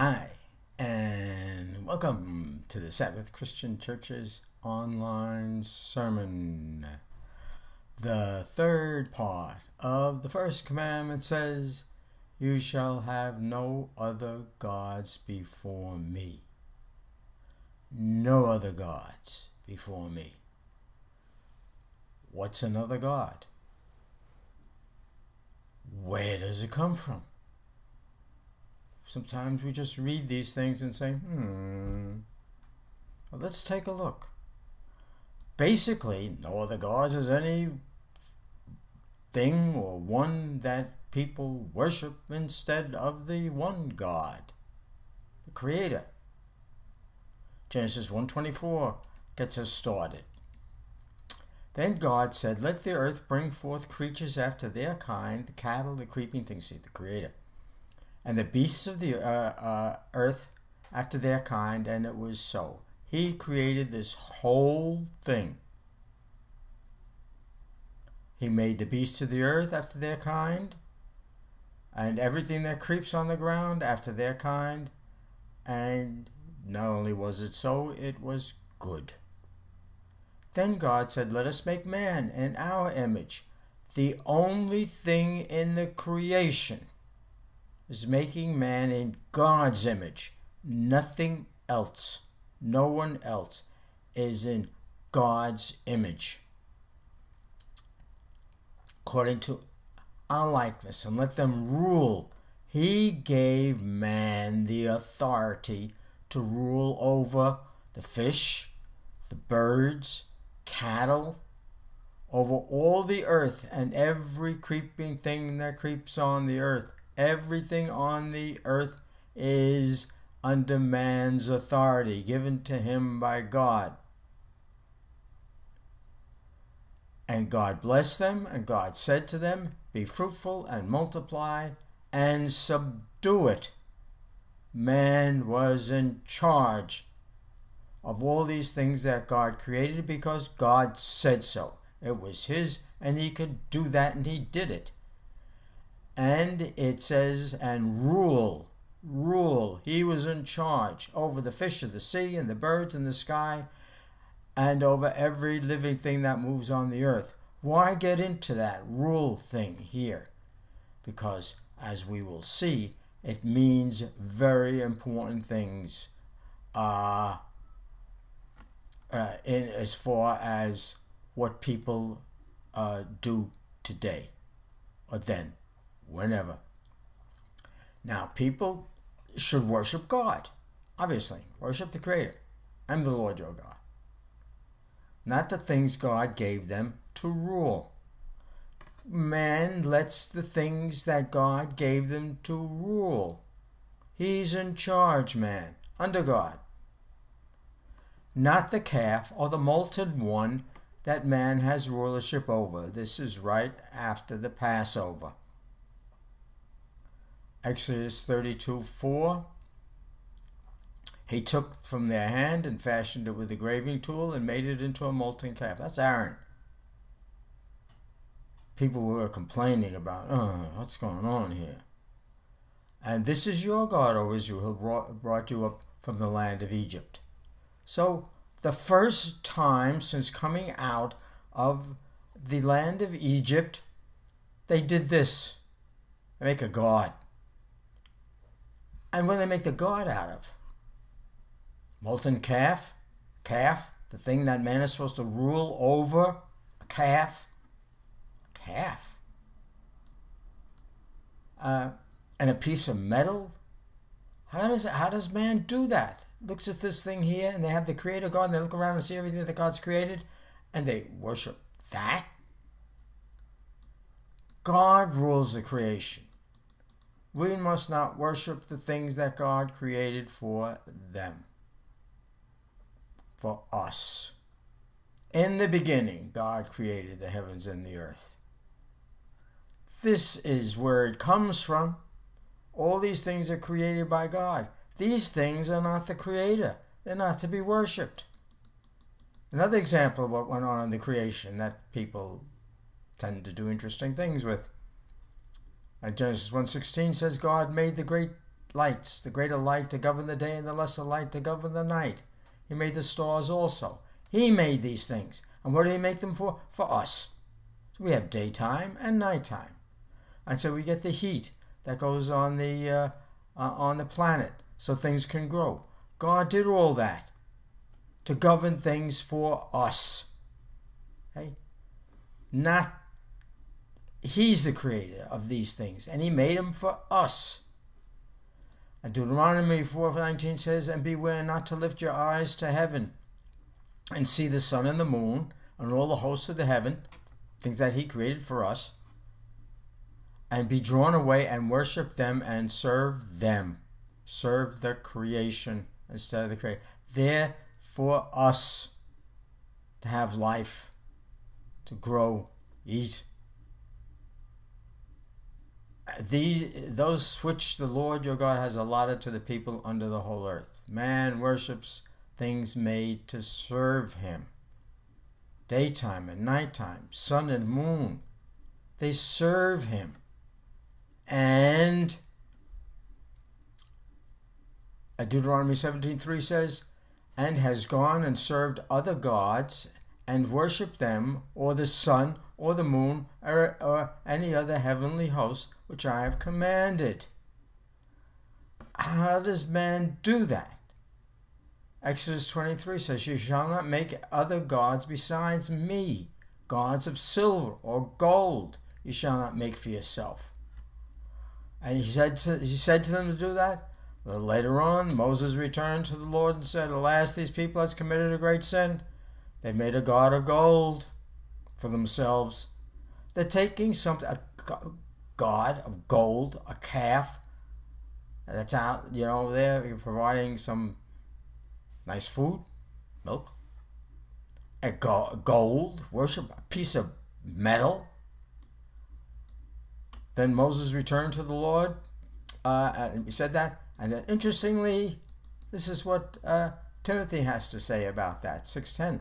Hi, and welcome to the Sabbath Christian Church's online sermon. The third part of the first commandment says, "You shall have no other gods before me." No other gods before me. What's another god? Where does it come from? Sometimes we just read these things and say, well, let's take a look. Basically, no other gods is any thing or one that people worship instead of the one God, the Creator. Genesis 1:24 gets us started. Then God said, "Let the earth bring forth creatures after their kind, the cattle, the creeping things," see, the Creator, "and the beasts of the earth after their kind," and it was so. He created this whole thing. He made the beasts of the earth after their kind, and everything that creeps on the ground after their kind, and not only was it so, it was good. Then God said, "Let us make man in our image." The only thing in the creation is making man in God's image. Nothing else, no one else is in God's image, according to our likeness, and let them rule. He gave man the authority to rule over the fish, the birds, cattle, over all the earth and every creeping thing that creeps on the earth. Everything on the earth is under man's authority given to him by God. And God blessed them, and God said to them, "Be fruitful and multiply and subdue it." Man was in charge of all these things that God created because God said so. It was his, and he could do that, and he did it. And it says, and rule. He was in charge over the fish of the sea and the birds in the sky and over every living thing that moves on the earth. Why get into that rule thing here? Because, as we will see, it means very important things in as far as what people do today or then, whenever. Now, people should worship God. Obviously, worship the Creator. I'm the Lord your God. Not the things God gave them to rule. Man lets the things that God gave them to rule. He's in charge, man, under God. Not the calf or the molten one that man has rulership over. This is right after the Passover. Exodus 32:4. He took from their hand and fashioned it with a graving tool and made it into a molten calf. That's Aaron. People were complaining about, what's going on here? And this is your God, O Israel, who brought you up from the land of Egypt. So the first time since coming out of the land of Egypt, they did this. They make a god. And what do they make the god out of? Molten calf, the thing that man is supposed to rule over, a calf. And a piece of metal. How does man do that? Looks at this thing here, and they have the Creator God, and they look around and see everything that God's created, and they worship that. God rules the creation. We must not worship the things that God created for them, for us. In the beginning, God created the heavens and the earth. This is where it comes from. All these things are created by God. These things are not the Creator. They're not to be worshipped. Another example of what went on in the creation that people tend to do interesting things with. Genesis 1:16 says God made the great lights, the greater light to govern the day and the lesser light to govern the night. He made the stars also. He made these things. And what did he make them for? For us. So we have daytime and nighttime. And so we get the heat that goes on the planet so things can grow. God did all that to govern things for us. Okay? Not He's the creator of these things, and he made them for us. And Deuteronomy 4:19 says, and beware not to lift your eyes to heaven and see the sun and the moon and all the hosts of the heaven, things that he created for us, and be drawn away and worship them and serve them. Serve the creation instead of the creator. They're for us to have life, to grow, eat. Those which the Lord your God has allotted to the people under the whole earth. Man worships things made to serve him. Daytime and nighttime, sun and moon, they serve him. And Deuteronomy 17:3 says, and has gone and served other gods and worshipped them, or the sun, or the moon, or any other heavenly host which I have commanded. How does man do that? Exodus 23 says, you shall not make other gods besides me, gods of silver or gold you shall not make for yourself. And he said to them to do that. Later on, Moses returned to the Lord and said, alas, these people has committed a great sin. They made a god of gold for themselves. They're taking something, a god of gold, a calf, that's out, there, you're providing some nice food, milk, a gold, worship, a piece of metal. Then Moses returned to the Lord, and he said that, and then interestingly, this is what Timothy has to say about that, 6:10.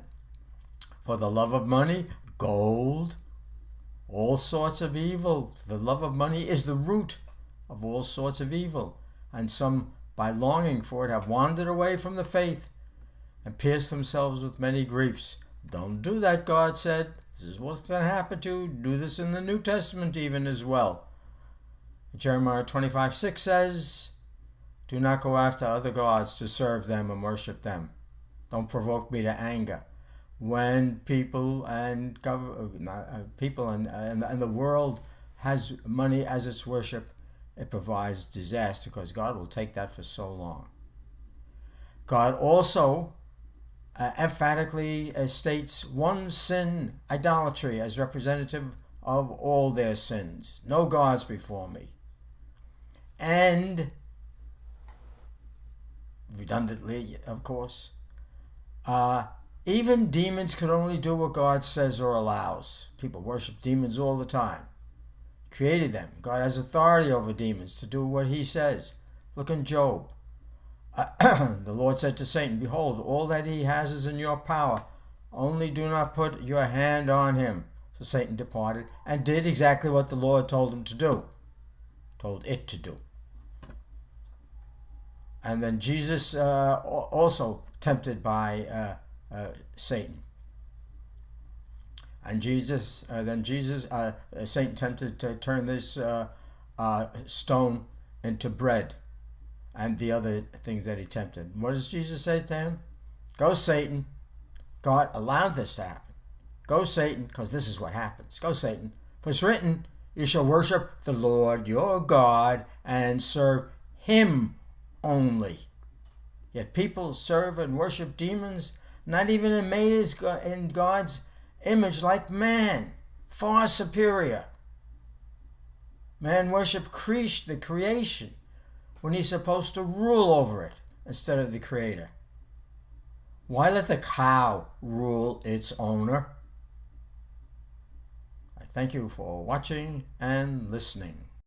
For the love of money, gold, all sorts of evil. The love of money is the root of all sorts of evil. And some, by longing for it, have wandered away from the faith and pierced themselves with many griefs. Don't do that, God said. This is what's going to happen to you. Do this in the New Testament even as well. Jeremiah 25:6 says, do not go after other gods to serve them and worship them. Don't provoke me to anger. When people and the world has money as its worship, it provides disaster because God will take that for so long. God also emphatically states one sin, idolatry, as representative of all their sins. No gods before me. And redundantly, of course, even demons can only do what God says or allows. People worship demons all the time. He created them. God has authority over demons to do what he says. Look in Job. The Lord said to Satan, behold, all that he has is in your power. Only do not put your hand on him. So Satan departed and did exactly what the Lord told him to do. Told it to do. And then Jesus also tempted by Satan. And Satan tempted to turn this stone into bread and the other things that he tempted. What does Jesus say to him? Go, Satan. God allowed this to happen. Go, Satan, because this is what happens. Go, Satan. For it's written, you shall worship the Lord your God and serve him only. Yet people serve and worship demons, not even made in God's image like man, far superior. Man worship the creation when he's supposed to rule over it instead of the creator. Why let the cow rule its owner? I thank you for watching and listening.